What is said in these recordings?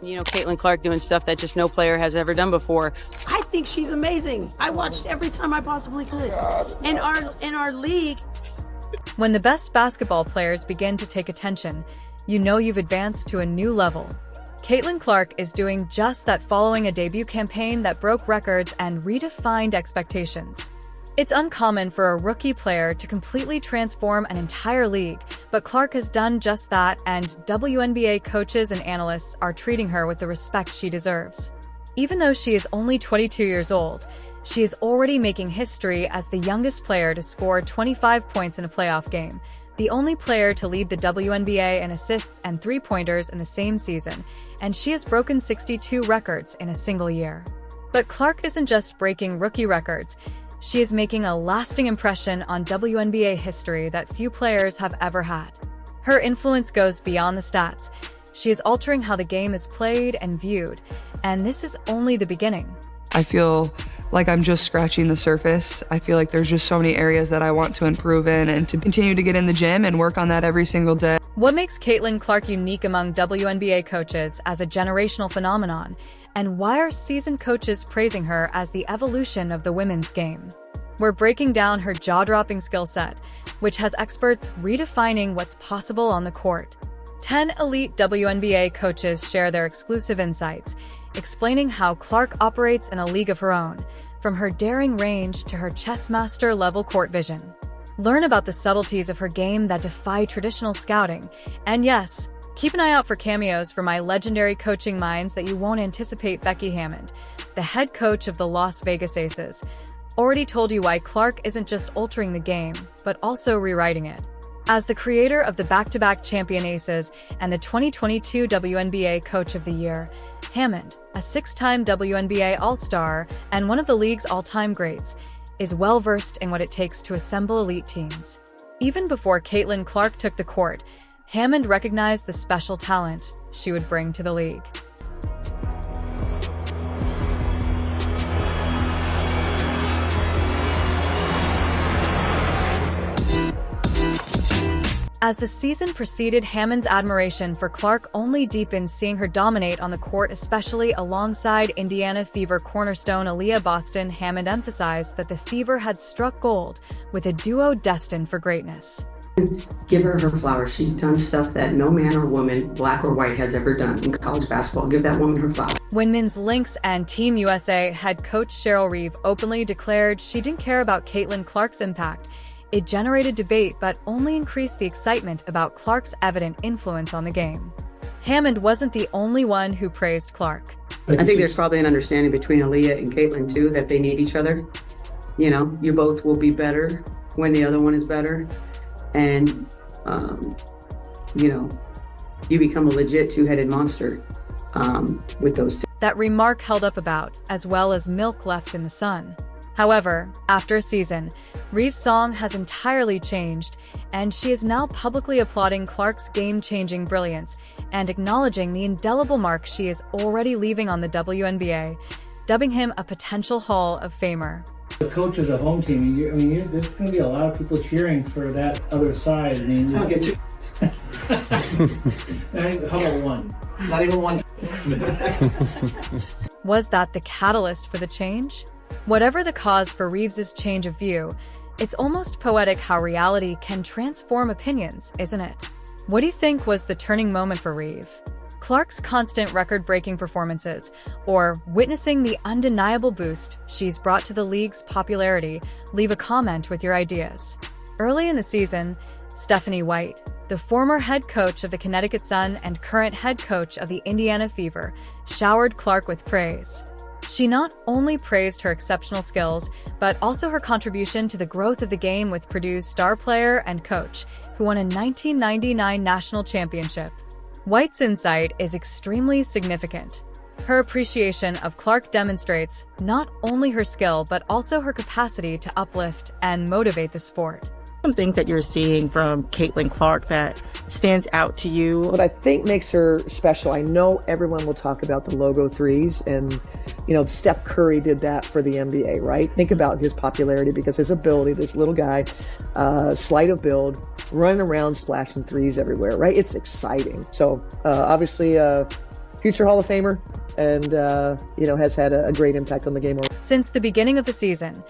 You know, Caitlin Clark doing stuff that just no player has ever done before. I think she's amazing. I watched every time I possibly could. In our league. When the best basketball players begin to take attention, you know you've advanced to a new level. Caitlin Clark is doing just that following a debut campaign that broke records and redefined expectations. It's uncommon for a rookie player to completely transform an entire league, but Clark has done just that, and WNBA coaches and analysts are treating her with the respect she deserves. Even though she is only 22 years old, she is already making history as the youngest player to score 25 points in a playoff game, the only player to lead the WNBA in assists and three-pointers in the same season, and she has broken 62 records in a single year. But Clark isn't just breaking rookie records. She is making a lasting impression on WNBA history that few players have ever had. Her influence goes beyond the stats. She is altering how the game is played and viewed, and this is only the beginning. I feel like I'm just scratching the surface. I feel like there's just so many areas that I want to improve in and to continue to get in the gym and work on that every single day. What makes Caitlin Clark unique among WNBA coaches as a generational phenomenon? And why are seasoned coaches praising her as the evolution of the women's game? We're breaking down her jaw-dropping skill set, which has experts redefining what's possible on the court. 10 elite WNBA coaches share their exclusive insights, explaining how Clark operates in a league of her own, from her daring range to her chessmaster-level court vision. Learn about the subtleties of her game that defy traditional scouting. And yes, keep an eye out for cameos from my legendary coaching minds that you won't anticipate. Becky Hammond, the head coach of the Las Vegas Aces, already told you why Clark isn't just altering the game, but also rewriting it. As the creator of the back-to-back champion Aces and the 2022 WNBA Coach of the Year, Hammond, a six-time WNBA All-Star and one of the league's all-time greats, is well-versed in what it takes to assemble elite teams. Even before Caitlin Clark took the court, Hammond recognized the special talent she would bring to the league. As the season proceeded, Hammond's admiration for Clark only deepened, seeing her dominate on the court, especially alongside Indiana Fever cornerstone Aaliyah Boston. Hammond emphasized that the Fever had struck gold with a duo destined for greatness. Give her flowers. She's done stuff that no man or woman, black or white, has ever done in college basketball. Give that woman her flowers. Women's Lynx and Team USA head coach Cheryl Reeve openly declared she didn't care about Caitlin Clark's impact. It generated debate but only increased the excitement about Clark's evident influence on the game. Hammond wasn't the only one who praised Clark. I think there's probably an understanding between Aaliyah and Caitlin too, that they need each other. You know, you both will be better when the other one is better. And, you know, you become a legit two-headed monster with those two. That remark held up about as well as milk left in the sun. However, after a season, Reeve's song has entirely changed, and she is now publicly applauding Clark's game-changing brilliance and acknowledging the indelible mark she is already leaving on the WNBA, dubbing him a potential Hall of Famer. The coach of the home team, there's going to be a lot of people cheering for that other side. I mean, I'll get you. how about one? Not even one. Was that the catalyst for the change? Whatever the cause for Reeves's change of view, it's almost poetic how reality can transform opinions, isn't it? What do you think was the turning moment for Reeve? Clark's constant record-breaking performances, or witnessing the undeniable boost she's brought to the league's popularity? Leave a comment with your ideas. Early in the season, Stephanie White, the former head coach of the Connecticut Sun and current head coach of the Indiana Fever, showered Clark with praise. She not only praised her exceptional skills, but also her contribution to the growth of the game with Purdue's star player and coach, who won a 1999 national championship. White's insight is extremely significant. Her appreciation of Clark demonstrates not only her skill, but also her capacity to uplift and motivate the sport. Some things that you're seeing from Caitlin Clark that stands out to you? What I think makes her special, I know everyone will talk about the logo threes, and Steph Curry did that for the NBA, right? Think about his popularity because his ability, this little guy, slight of build, running around splashing threes everywhere, right? It's exciting. So obviously future Hall of Famer, and has had a great impact on the game. Since the beginning of the season,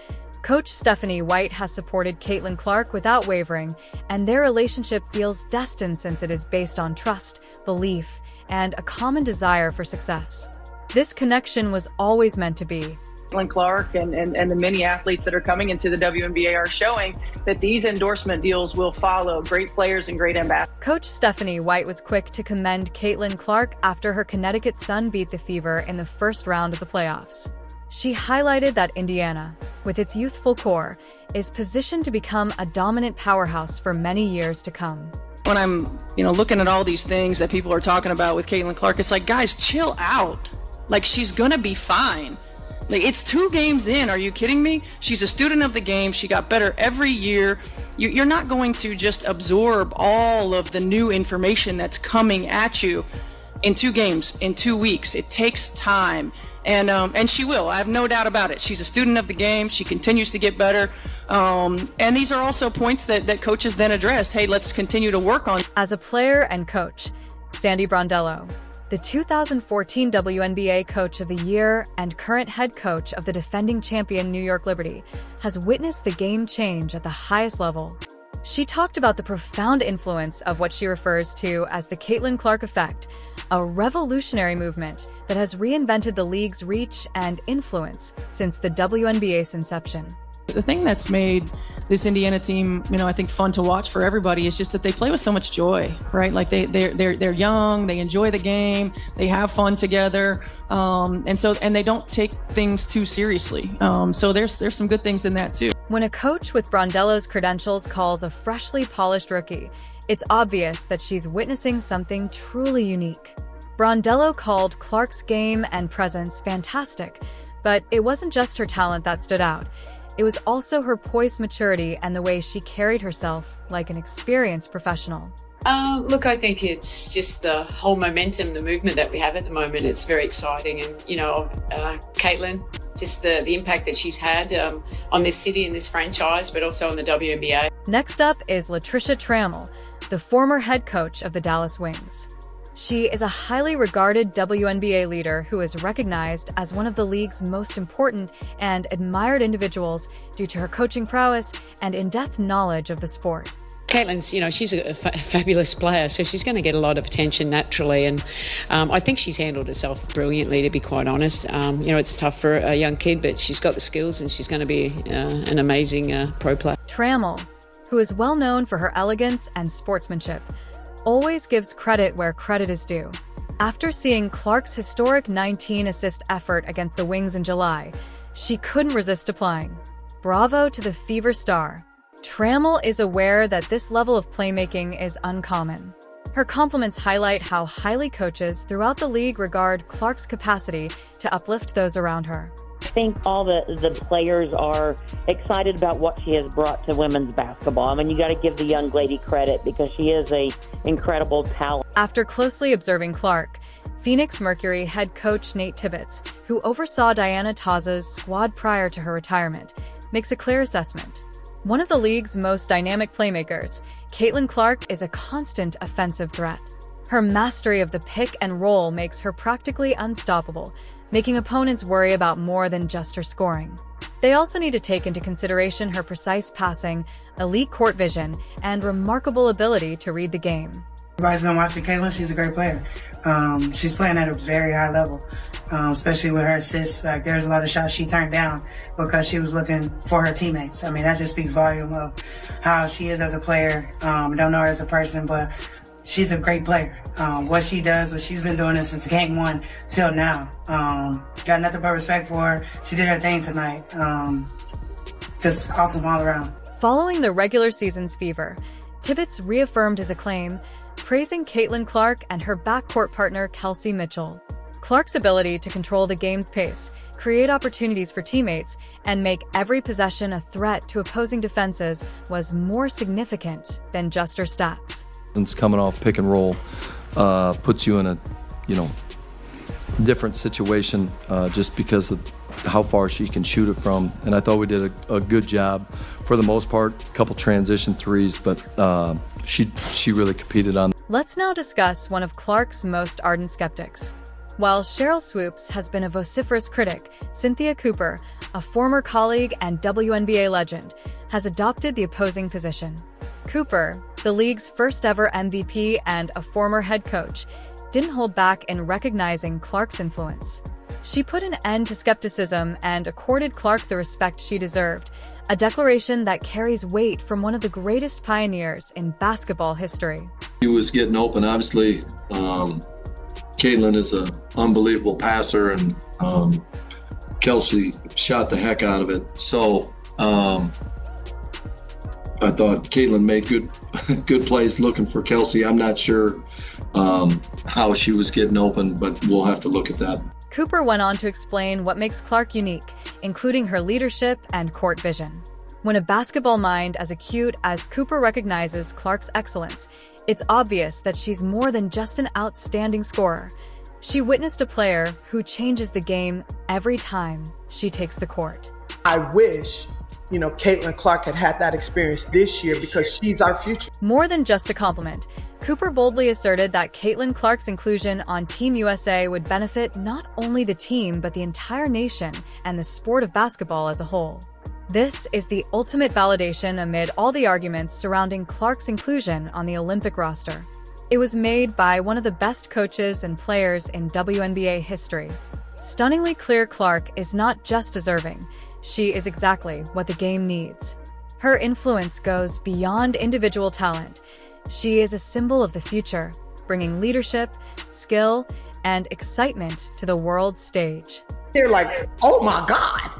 Coach Stephanie White has supported Caitlin Clark without wavering, and their relationship feels destined since it is based on trust, belief, and a common desire for success. This connection was always meant to be. Caitlin Clark and the many athletes that are coming into the WNBA are showing that these endorsement deals will follow great players and great ambassadors. Coach Stephanie White was quick to commend Caitlin Clark after her Connecticut Sun beat the Fever in the first round of the playoffs. She highlighted that Indiana, with its youthful core, is positioned to become a dominant powerhouse for many years to come. When I'm, looking at all these things that people are talking about with Caitlin Clark, it's like, guys, chill out. Like, she's gonna be fine. Like, it's 2 games in. Are you kidding me? She's a student of the game. She got better every year. You're not going to just absorb all of the new information that's coming at you in 2 games, in 2 weeks. It takes time. And she will. I have no doubt about it. She's a student of the game. She continues to get better. And these are also points that coaches then address. Hey, let's continue to work on. As a player and coach, Sandy Brondello, the 2014 WNBA Coach of the Year and current head coach of the defending champion New York Liberty, has witnessed the game change at the highest level. She talked about the profound influence of what she refers to as the Caitlin Clark effect, a revolutionary movement that has reinvented the league's reach and influence since the WNBA's inception. The thing that's made this Indiana team, I think fun to watch for everybody is just that they play with so much joy, right? Like they're young, they enjoy the game, they have fun together, and they don't take things too seriously. So there's some good things in that too. When a coach with Brondello's credentials calls a freshly polished rookie, it's obvious that she's witnessing something truly unique. Brondello called Clark's game and presence fantastic, but it wasn't just her talent that stood out. It was also her poised maturity and the way she carried herself like an experienced professional. Look, I think it's just the whole momentum, the movement that we have at the moment. It's very exciting. And, Caitlin, just the impact that she's had on this city and this franchise, but also on the WNBA. Next up is Latricia Trammell, the former head coach of the Dallas Wings. She is a highly regarded WNBA leader who is recognized as one of the league's most important and admired individuals due to her coaching prowess and in-depth knowledge of the sport. Caitlin's, she's a fabulous player, so she's going to get a lot of attention naturally, and I think she's handled herself brilliantly, to be quite honest. It's tough for a young kid, but she's got the skills and she's going to be an amazing pro player. Trammell, who is well known for her elegance and sportsmanship, always gives credit where credit is due. After seeing Clark's historic 19-assist effort against the Wings in July, she couldn't resist applying. Bravo to the Fever star. Trammell is aware that this level of playmaking is uncommon. Her compliments highlight how highly coaches throughout the league regard Clark's capacity to uplift those around her. I think all the players are excited about what she has brought to women's basketball. I mean, you got to give the young lady credit because she is an incredible talent. After closely observing Clark, Phoenix Mercury head coach Nate Tibbets, who oversaw Diana Taurasi's squad prior to her retirement, makes a clear assessment. One of the league's most dynamic playmakers, Caitlin Clark is a constant offensive threat. Her mastery of the pick and roll makes her practically unstoppable, making opponents worry about more than just her scoring. They also need to take into consideration her precise passing, elite court vision, and remarkable ability to read the game. Everybody's been watching Caitlin. She's a great player. She's playing at a very high level, especially with her assists. Like, there's a lot of shots she turned down because she was looking for her teammates. I mean, that just speaks volume of how she is as a player. I don't know her as a person, but she's a great player. What she does, what she's been doing it since game 1 till now. Got nothing but respect for her. She did her thing tonight. Just awesome all around. Following the regular season's fever, Tibbets reaffirmed his acclaim, praising Caitlin Clark and her backcourt partner Kelsey Mitchell. Clark's ability to control the game's pace, create opportunities for teammates, and make every possession a threat to opposing defenses was more significant than just her stats. Since coming off pick and roll puts you in a different situation just because of how far she can shoot it from. And I thought we did a good job for the most part, a couple transition threes, but she really competed on. Let's now discuss one of Clark's most ardent skeptics, While Cheryl Swoops has been a vociferous critic, Cynthia Cooper, a former colleague and WNBA legend, has adopted the opposing position. Cooper, the league's first ever MVP and a former head coach, didn't hold back in recognizing Clark's influence. She put an end to skepticism and accorded Clark the respect she deserved, a declaration that carries weight from one of the greatest pioneers in basketball history. He was getting open. Obviously, Caitlin is an unbelievable passer, and Kelsey shot the heck out of it. So I thought Caitlin made good plays looking for Kelsey. I'm not sure how she was getting open, but we'll have to look at that. Cooper went on to explain what makes Clark unique, including her leadership and court vision. When a basketball mind as acute as Cooper recognizes Clark's excellence, it's obvious that she's more than just an outstanding scorer. She witnessed a player who changes the game every time she takes the court. I wish, Caitlin Clark had that experience this year because she's our future. More than just a compliment, Cooper boldly asserted that Caitlin Clark's inclusion on Team USA would benefit not only the team but the entire nation and the sport of basketball as a whole. This is the ultimate validation amid all the arguments surrounding Clark's inclusion on the Olympic roster. It was made by one of the best coaches and players in WNBA history. Stunningly clear, Clark is not just deserving, she is exactly what the game needs. Her influence goes beyond individual talent. She is a symbol of the future, bringing leadership, skill, and excitement to the world stage. They're like, oh my God.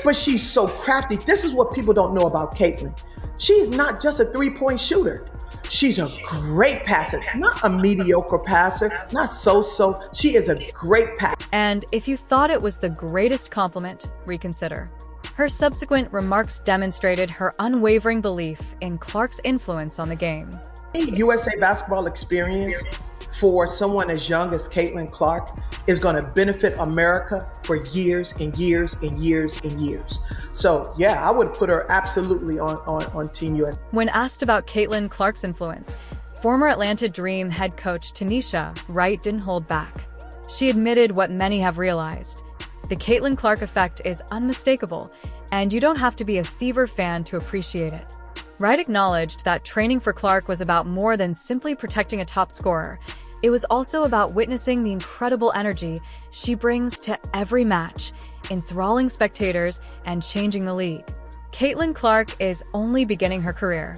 But she's so crafty. This is what people don't know about Caitlin. She's not just a three-point shooter. She's a great passer, not a mediocre passer, not so-so. She is a great passer. And if you thought it was the greatest compliment, reconsider. Her subsequent remarks demonstrated her unwavering belief in Clark's influence on the game. USA basketball experience for someone as young as Caitlin Clark is going to benefit America for years and years and years and years. So yeah, I would put her absolutely on Team USA. When asked about Caitlin Clark's influence, former Atlanta Dream head coach Tanisha Wright didn't hold back. She admitted what many have realized. The Caitlin Clark effect is unmistakable, and you don't have to be a Fever fan to appreciate it. Wright acknowledged that training for Clark was about more than simply protecting a top scorer. It was also about witnessing the incredible energy she brings to every match, enthralling spectators and changing the league. Caitlin Clark is only beginning her career.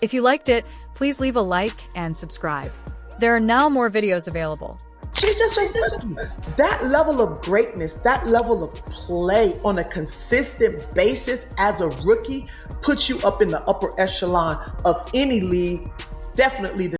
If you liked it, please leave a like and subscribe. There are now more videos available. She's just a rookie. That level of greatness, that level of play on a consistent basis as a rookie puts you up in the upper echelon of any league, definitely the